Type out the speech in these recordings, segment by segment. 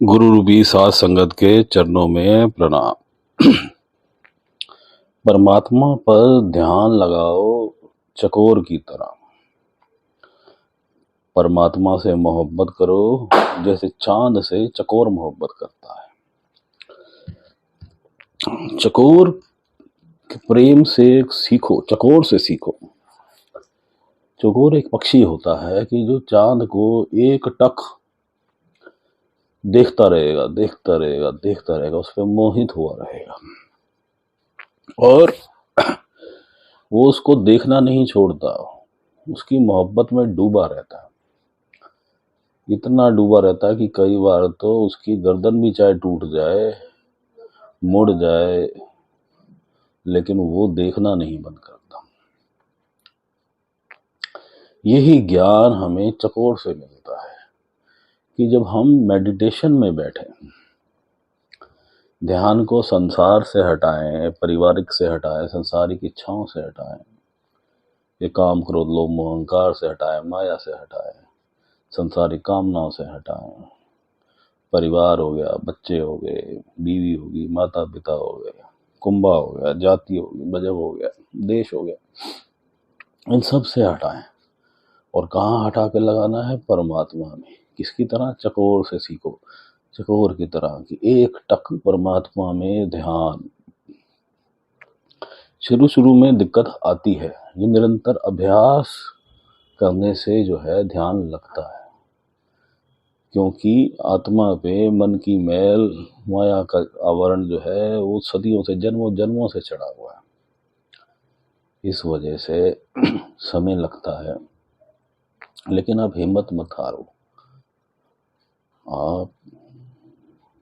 गुरु रूपी साध संगत के चरणों में प्रणाम। परमात्मा पर ध्यान लगाओ चकोर की तरह। परमात्मा से मोहब्बत करो जैसे चांद से चकोर मोहब्बत करता है। चकोर के प्रेम से सीखो, चकोर से सीखो। चकोर एक पक्षी होता है कि जो चांद को एक टक देखता रहेगा, देखता रहेगा, देखता रहेगा, उस पर मोहित हुआ रहेगा और वो उसको देखना नहीं छोड़ता, उसकी मोहब्बत में डूबा रहता है। इतना डूबा रहता है कि कई बार तो उसकी गर्दन भी चाहे टूट जाए, मुड़ जाए, लेकिन वो देखना नहीं बंद करता। यही ज्ञान हमें चकोर से मिलता है कि जब हम मेडिटेशन में बैठे, ध्यान को संसार से हटाएं, पारिवारिक से हटाएं, संसारिक इच्छाओं से हटाएं, ये काम क्रोध लोभ मोह अहंकार से हटाएं, माया से हटाएं, संसारिक कामनाओं से हटाएं। परिवार हो गया, बच्चे हो गए, बीवी होगी, माता पिता हो गए, कुंबा हो गया, जाति होगी, मजहब हो गया, देश हो गया, इन सब से हटाएं। और कहाँ हटा के लगाना है? परमात्मा में। किसकी तरह? चकोर से सीखो, चकोर की तरह कि एक टक परमात्मा में ध्यान। शुरू में दिक्कत आती है, ये निरंतर अभ्यास करने से जो है ध्यान लगता है, क्योंकि आत्मा पे मन की मैल, माया का आवरण जो है वो सदियों से, जन्मों जन्मों से चढ़ा हुआ है। इस वजह से समय लगता है, लेकिन आप हिम्मत मत हारो। आप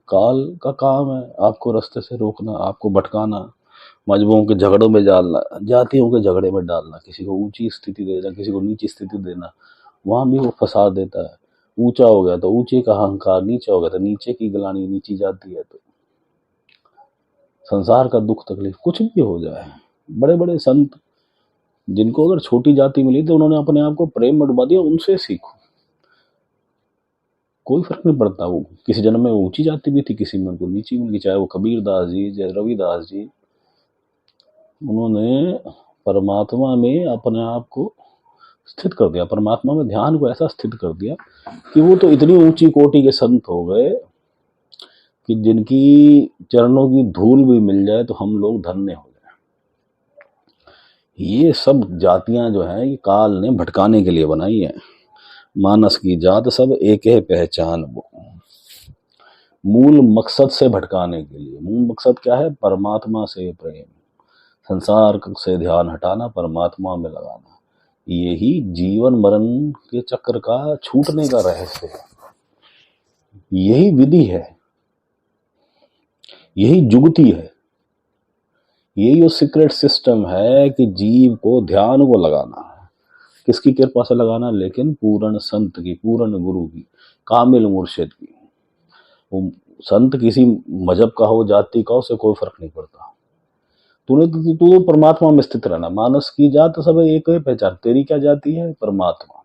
काल का काम है आपको रास्ते से रोकना, आपको भटकाना, मजहबों के झगड़ों में डालना, जातियों के झगड़े में डालना, किसी को ऊंची स्थिति देना, किसी को नीची स्थिति देना, वहां भी वो फंसा देता है। ऊंचा हो गया तो ऊंचे का अहंकार, नीचा हो गया तो नीचे की गिलानी, नीची जाती है। तो संसार का दुख तकलीफ कुछ भी हो जाए, बड़े बड़े संत जिनको अगर छोटी जाति मिली तो उन्होंने अपने आप को प्रेम में डुबा दिया, उनसे सीखो, कोई फर्क नहीं पड़ता। वो किसी जन्म में ऊंची जाति भी थी, किसी में उनको नीची मिल गई, चाहे वो कबीरदास जी, चाहे रविदास जी, उन्होंने परमात्मा में अपने आप को स्थित कर दिया, परमात्मा में ध्यान को ऐसा स्थित कर दिया कि वो तो इतनी ऊंची कोटि के संत हो गए कि जिनकी चरणों की धूल भी मिल जाए तो हम लोग धन्य हो जाए। ये सब जातियां जो है ये काल ने भटकाने के लिए बनाई है। मानस की जात सब एक है पहचान, वो मूल मकसद से भटकाने के लिए। मूल मकसद क्या है? परमात्मा से प्रेम, संसार से ध्यान हटाना, परमात्मा में लगाना। यही जीवन मरण के चक्र का छूटने का रहस्य है, यही विधि है, यही जुगती है, यही वो सीक्रेट सिस्टम है कि जीव को ध्यान को लगाना है। किसकी कृपा से लगाना? लेकिन पूर्ण संत की, पूर्ण गुरु की, कामिल मुर्शिद की। वो संत किसी मजहब का हो, जाति का हो, उससे कोई फर्क नहीं पड़ता। तू परमात्मा में स्थित रहना। मानस की जात सब एक है पहचान। तेरी क्या जाति है? परमात्मा,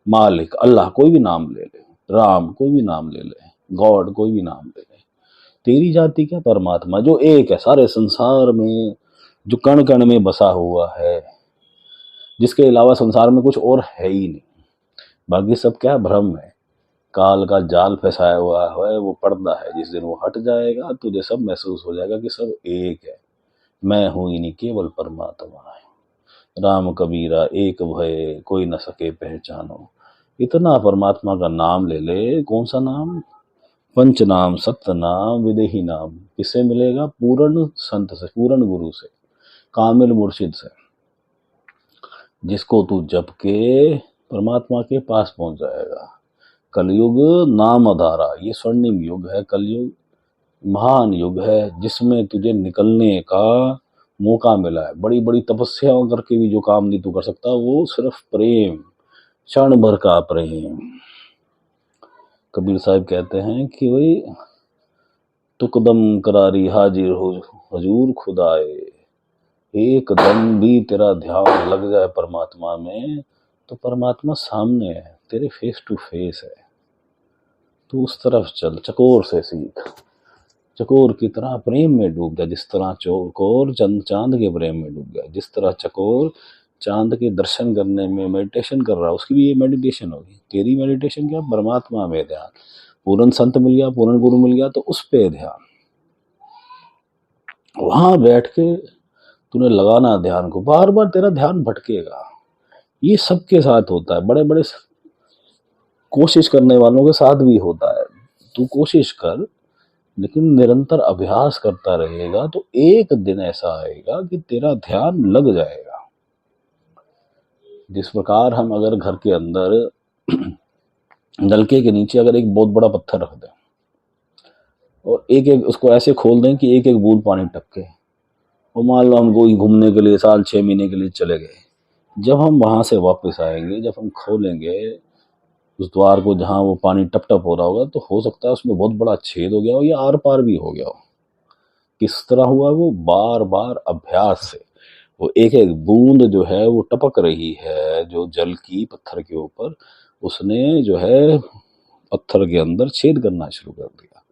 मालिक, अल्लाह, कोई भी नाम ले ले, राम कोई भी नाम ले ले, गॉड कोई भी नाम ले ले। तेरी जाति क्या? परमात्मा, जो एक है सारे संसार में, जो कण कण में बसा हुआ है, जिसके अलावा संसार में कुछ और है ही नहीं। बाकी सब क्या? भ्रम है, काल का जाल फंसाया हुआ है, वो पर्दा है। जिस दिन वो हट जाएगा तुझे सब महसूस हो जाएगा कि सब एक है, मैं हूं ही नहीं, केवल परमात्मा है। राम कबीरा एक भय, कोई न सके पहचानो। इतना परमात्मा का नाम ले ले। कौन सा नाम? पंच नाम, सत्य नाम, विदेही नाम। किससे मिलेगा? पूर्ण संत से, पूर्ण गुरु से, कामिल मुर्शिद से, जिसको तू जप के परमात्मा के पास पहुंच जाएगा। कलयुग नाम अधारा, ये स्वर्णिम युग है, कलयुग महान युग है, जिसमें तुझे निकलने का मौका मिला है। बड़ी बड़ी तपस्याओं करके भी जो काम नहीं तू कर सकता, वो सिर्फ प्रेम, क्षण भर का प्रेम। कबीर साहब कहते हैं कि भाई तुकदम करारी हाजिर हो हजूर खुदाए, एक दम भी तेरा ध्यान लग जाए परमात्मा में तो परमात्मा सामने है, तेरे फेस टू फेस है। तो उस तरफ चल, चकोर से सीख, चकोर की तरह प्रेम में डूब गया, जिस तरह चकोर चांद के प्रेम में डूब गया, जिस तरह चकोर चांद के दर्शन करने में मेडिटेशन कर रहा है, उसकी भी ये मेडिटेशन होगी। तेरी मेडिटेशन क्या? परमात्मा में ध्यान। पूर्ण संत मिल गया, पूर्ण गुरु मिल गया, तो उस पे ध्यान। वहां बैठ के तूने लगाना ध्यान को, बार बार तेरा ध्यान भटकेगा। ये सबके साथ होता है, बड़े बड़े कोशिश करने वालों के साथ भी होता है। तू कोशिश कर, लेकिन निरंतर अभ्यास करता रहेगा तो एक दिन ऐसा आएगा कि तेरा ध्यान लग जाएगा। जिस प्रकार हम अगर घर के अंदर नलके के नीचे अगर एक बहुत बड़ा पत्थर रख दें और एक एक उसको ऐसे खोल दें कि एक एक बूंद पानी टपके, और मान लो हम कोई घूमने के लिए साल 6 महीने के लिए चले गए, जब हम वहां से वापस आएंगे, जब हम खोलेंगे उस द्वार को जहां वो पानी टप टप हो रहा होगा, तो हो सकता है उसमें बहुत बड़ा छेद हो गया हो या आर पार भी हो गया हो। किस तरह हुआ? वो बार बार अभ्यास से वो एक एक बूंद जो है वो टपक रही है, जो जल की पत्थर के ऊपर, उसने जो है पत्थर के अंदर छेद करना शुरू कर दिया,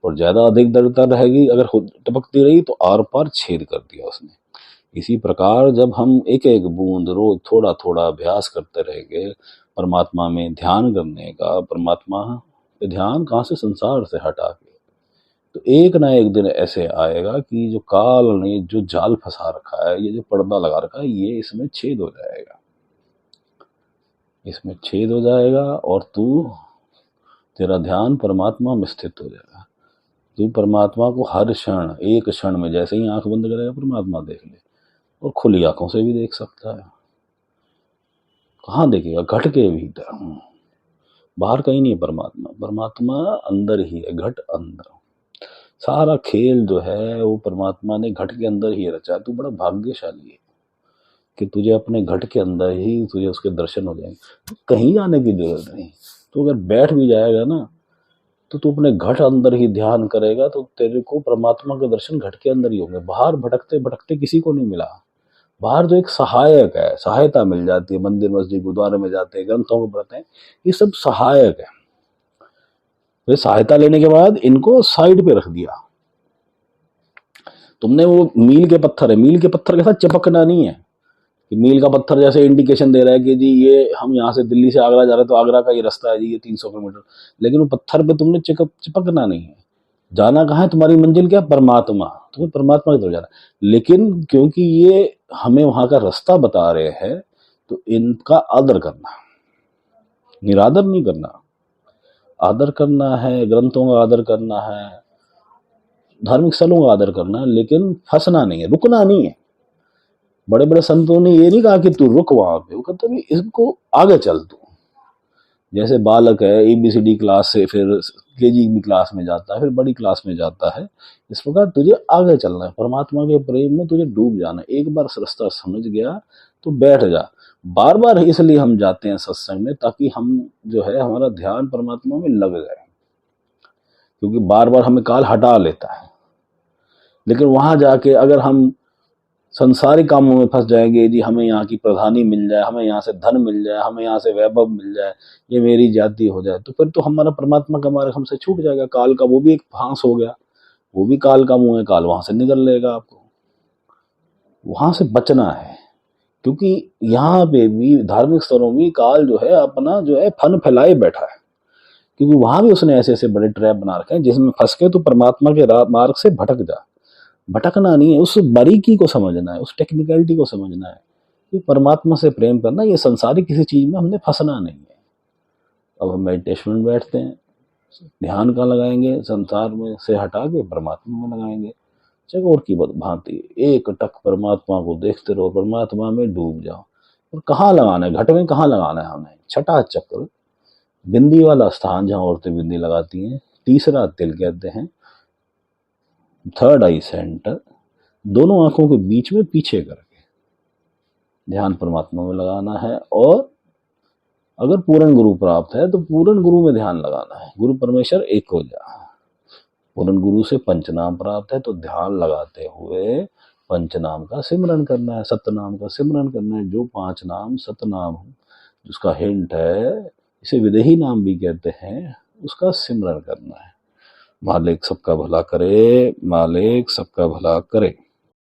और ज्यादा अधिक दरता रहेगी, अगर टपकती रही तो आर पार छेद कर दिया उसने। इसी प्रकार जब हम एक एक बूंद रोज थोड़ा थोड़ा अभ्यास करते रहेंगे परमात्मा में ध्यान करने का, परमात्मा पे ध्यान कहाँ से? संसार से हटा के, तो एक ना एक दिन ऐसे आएगा कि जो काल ने जो जाल फंसा रखा है, ये जो पर्दा लगा रखा है, ये इसमें छेद हो जाएगा, इसमें छेद हो जाएगा, और तेरा ध्यान परमात्मा में स्थित हो जाएगा। तू परमात्मा को हर क्षण, एक क्षण में, जैसे ही आंख बंद करेगा परमात्मा देख ले, और खुली आंखों से भी देख सकता है। कहाँ देखेगा? घट के भीतर, बाहर कहीं नहीं है परमात्मा। परमात्मा अंदर ही है, घट अंदर। सारा खेल जो है वो परमात्मा ने घट के अंदर ही रचा है। तू बड़ा भाग्यशाली है कि तुझे अपने घट के अंदर ही तुझे उसके दर्शन हो जाएंगे, तो कहीं जाने की जरूरत नहीं। तो अगर बैठ भी जाएगा ना, तो तू अपने घट अंदर ही ध्यान करेगा, तो तेरे को परमात्मा के दर्शन घट के अंदर ही होंगे। बाहर भटकते भटकते किसी को नहीं मिला। बाहर जो एक सहायक है, सहायता मिल जाती है, मंदिर मस्जिद गुरुद्वारे में जाते हैं, ग्रंथों को पढ़ते हैं, ये सब सहायक है। वे सहायता लेने के बाद इनको साइड पे रख दिया। तुमने वो मील के पत्थर है, मील के पत्थर के साथ चिपकना नहीं है कि मील का पत्थर जैसे इंडिकेशन दे रहा है कि जी ये हम यहाँ से दिल्ली से आगरा जा रहे हैं, तो आगरा का ये रास्ता है जी, ये 300 किलोमीटर, लेकिन वो पत्थर पे तुमने चिपकना नहीं है। जाना कहाँ है? तुम्हारी मंजिल क्या? परमात्मा। तुम्हें परमात्मा की तरफ जाना। लेकिन क्योंकि ये हमें वहां का रास्ता बता रहे हैं, तो इनका आदर करना, निरादर नहीं करना। आदर करना है, ग्रंथों का आदर करना है, धार्मिक स्थलों का आदर करना है, लेकिन फंसना नहीं है, रुकना नहीं है। बड़े बड़े संतों ने ये नहीं कहा कि तू रुक वहां पे, वो कहते भी इसको आगे चल। तू जैसे बालक है, ABCD क्लास से फिर KG क्लास में जाता है, फिर बड़ी क्लास में जाता है, इस प्रकार तुझे आगे चलना है, परमात्मा के प्रेम में तुझे डूब जाना है। एक बार रास्ता समझ गया तो बैठ जा। बार बार इसलिए हम जाते हैं सत्संग में, ताकि हम जो है हमारा ध्यान परमात्मा में लग जाए, क्योंकि बार बार हमें काल हटा लेता है। लेकिन वहां जाके अगर हम संसारिक कामों में फंस जाएंगे, जी हमें यहाँ की प्रधानी मिल जाए, हमें यहाँ से धन मिल जाए, हमें यहाँ से वैभव मिल जाए, ये मेरी जाति हो जाए, तो फिर तो हमारा परमात्मा का मार्ग हमसे छूट जाएगा। काल का वो भी एक फांस हो गया, वो भी काल का मुंह है, काल वहां से निकल लेगा आपको। वहां से बचना है, क्योंकि यहाँ पे भी धार्मिक स्थलों में काल जो है अपना जो है फन फैलाए बैठा है, क्योंकि वहां भी उसने ऐसे ऐसे बड़े ट्रैप बना रखे हैं जिसमें फंस के तो परमात्मा के मार्ग से भटक जा। भटकना नहीं है, उस बारीकी को समझना है, उस टेक्निकलिटी को समझना है कि परमात्मा से प्रेम करना, ये संसारिक किसी चीज में हमने फंसना नहीं है। अब हम मेडिटेशन में बैठते हैं, ध्यान का लगाएंगे, संसार में से हटा के परमात्मा में लगाएंगे, चकोर की भांति एक टक परमात्मा को देखते रहो, परमात्मा में डूब जाओ। और कहाँ लगाना है? घट में कहाँ लगाना है हमें? छठा चक्र, बिंदी वाला स्थान जहां औरतें बिंदी लगाती हैं, तीसरा तिल कहते हैं, थर्ड आई सेंटर, दोनों आंखों के बीच में पीछे करके ध्यान परमात्मा में लगाना है। और अगर पूर्ण गुरु प्राप्त है तो पूर्ण गुरु में ध्यान लगाना है। गुरु परमेश्वर एक हो जा। पूर्ण गुरु से पंचनाम प्राप्त है तो ध्यान लगाते हुए पंचनाम का सिमरन करना है, सतनाम का सिमरन करना है। जो 5 नाम सतनाम जिसका हिंट है, इसे विदेही नाम भी कहते हैं, उसका सिमरन करना है। मालिक सबका भला करे, मालिक सबका भला करे।